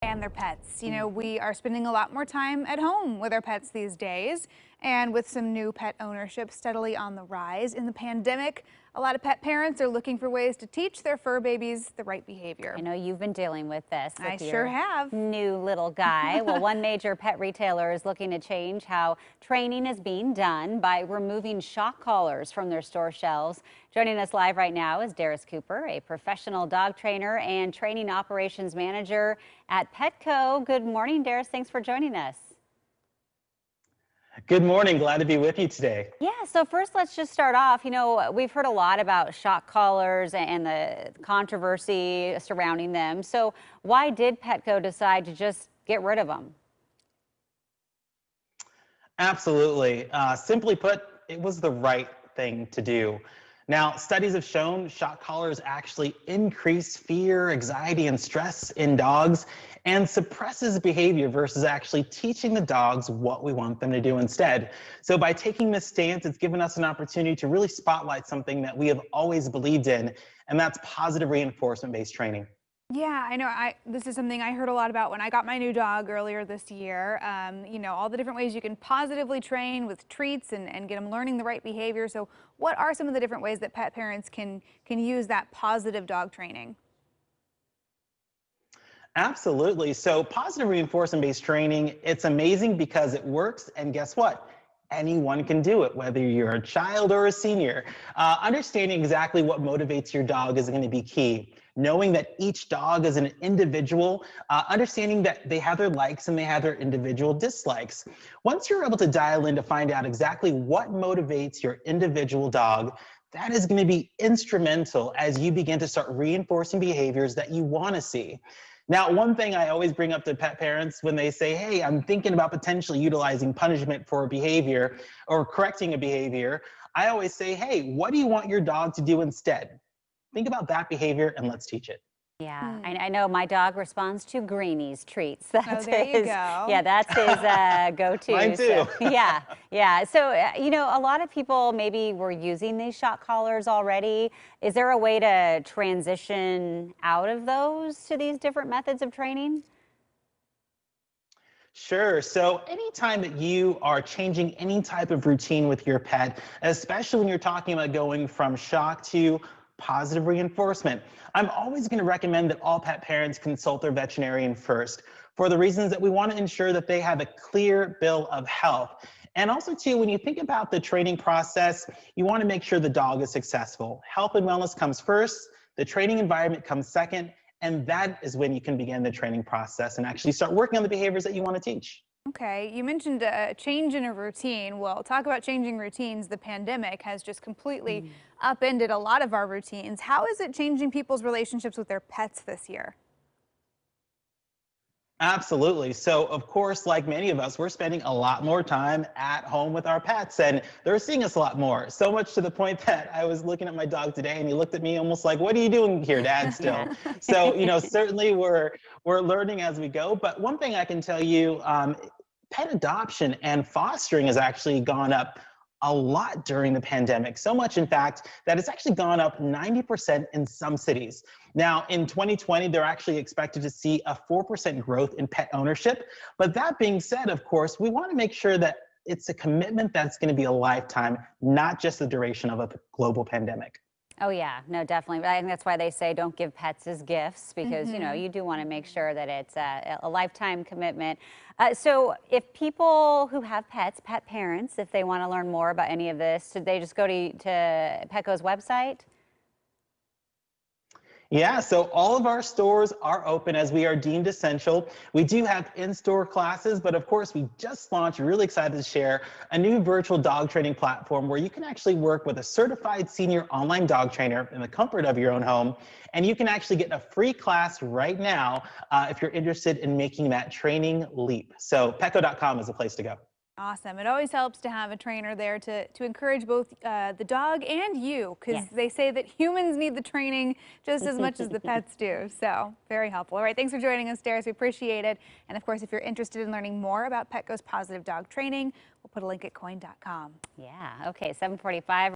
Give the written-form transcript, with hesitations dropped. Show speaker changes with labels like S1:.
S1: And their pets. You know, we are spending a lot more time at home with our pets these days, and with some new pet ownership steadily on the rise in the pandemic, a lot of pet parents are looking for ways to teach their fur babies the right behavior.
S2: I know you've been dealing with this
S1: I
S2: with
S1: sure
S2: your
S1: have.
S2: new little guy. Well, one major pet retailer is looking to change how training is being done by removing shock collars from their store shelves. Joining us live right now is Darris Cooper, a professional dog trainer and training operations manager at Petco. Good morning, Darris. Thanks for joining us.
S3: Good morning. Glad to be with you today.
S2: Yeah, so first let's just start off. You know, we've heard a lot about shock collars and the controversy surrounding them. So why did Petco decide to just get rid of them?
S3: Absolutely. Simply put, it was the right thing to do. Now, studies have shown shock collars actually increase fear, anxiety, and stress in dogs and suppresses behavior versus actually teaching the dogs what we want them to do instead. So by taking this stance, it's given us an opportunity to really spotlight something that we have always believed in, and that's positive reinforcement-based training.
S1: Yeah, I know. This is something I heard a lot about when I got my new dog earlier this year. You know, all the different ways you can positively train with treats and get them learning the right behavior. So what are some of the different ways that pet parents can use that positive dog training?
S3: Absolutely. So positive reinforcement-based training, it's amazing because it works, and guess what? Anyone can do it, whether you're a child or a senior. Understanding exactly what motivates your dog is going to be key. Knowing that each dog is an individual, understanding that they have their likes and they have their individual dislikes. Once you're able to dial in to find out exactly what motivates your individual dog, that is going to be instrumental as you begin to start reinforcing behaviors that you want to see. Now, one thing I always bring up to pet parents when they say, hey, I'm thinking about potentially utilizing punishment for a behavior or correcting a behavior, I always say, hey, what do you want your dog to do instead? Think about that behavior and let's teach it.
S2: Yeah, I know my dog responds to Greenies treats.
S1: Oh, there you go.
S2: Yeah, that's his go-to.
S3: Mine too.
S2: So, yeah. So, you know, a lot of people maybe were using these shock collars already. Is there a way to transition out of those to these different methods of training?
S3: Sure. So anytime that you are changing any type of routine with your pet, especially when you're talking about going from shock to positive reinforcement, I'm always going to recommend that all pet parents consult their veterinarian first for the reasons that we want to ensure that they have a clear bill of health. And also too, when you think about the training process, you want to make sure the dog is successful. Health and wellness comes first, the training environment comes second, and that is when you can begin the training process and actually start working on the behaviors that you want to teach.
S1: Okay, you mentioned a change in a routine. Well, talk about changing routines. The pandemic has just completely upended a lot of our routines. How is it changing people's relationships with their pets this year?
S3: Absolutely. So, of course, like many of us, we're spending a lot more time at home with our pets, and they're seeing us a lot more. So much to the point that I was looking at my dog today, and he looked at me almost like, "What are you doing here, Dad?" Still. So, you know, certainly we're learning as we go. But one thing I can tell you, pet adoption and fostering has actually gone up a lot during the pandemic. So much, in fact, that it's actually gone up 90% in some cities. Now, in 2020, they're actually expected to see a 4% growth in pet ownership. But that being said, of course, we want to make sure that it's a commitment that's going to be a lifetime, not just the duration of a global pandemic.
S2: Oh yeah, no, definitely. I think that's why they say don't give pets as gifts because, you know, you do want to make sure that it's a lifetime commitment. So if people who have pets, pet parents, if they want to learn more about any of this, should they just go to Petco's website?
S3: Yeah, so all of our stores are open as we are deemed essential. We do have in-store classes, but of course we just launched, really excited to share, a new virtual dog training platform where you can actually work with a certified senior online dog trainer in the comfort of your own home. And you can actually get a free class right now if you're interested in making that training leap. So petco.com is the place to go.
S1: Awesome. It always helps to have a trainer there to encourage both the dog and you, because they say that humans need the training just as much as the pets do. So very helpful. All right. Thanks for joining us, Darris. We appreciate it. And of course, if you're interested in learning more about Petco's positive dog training, we'll put a link at coin.com.
S2: Yeah. Okay. 7:45.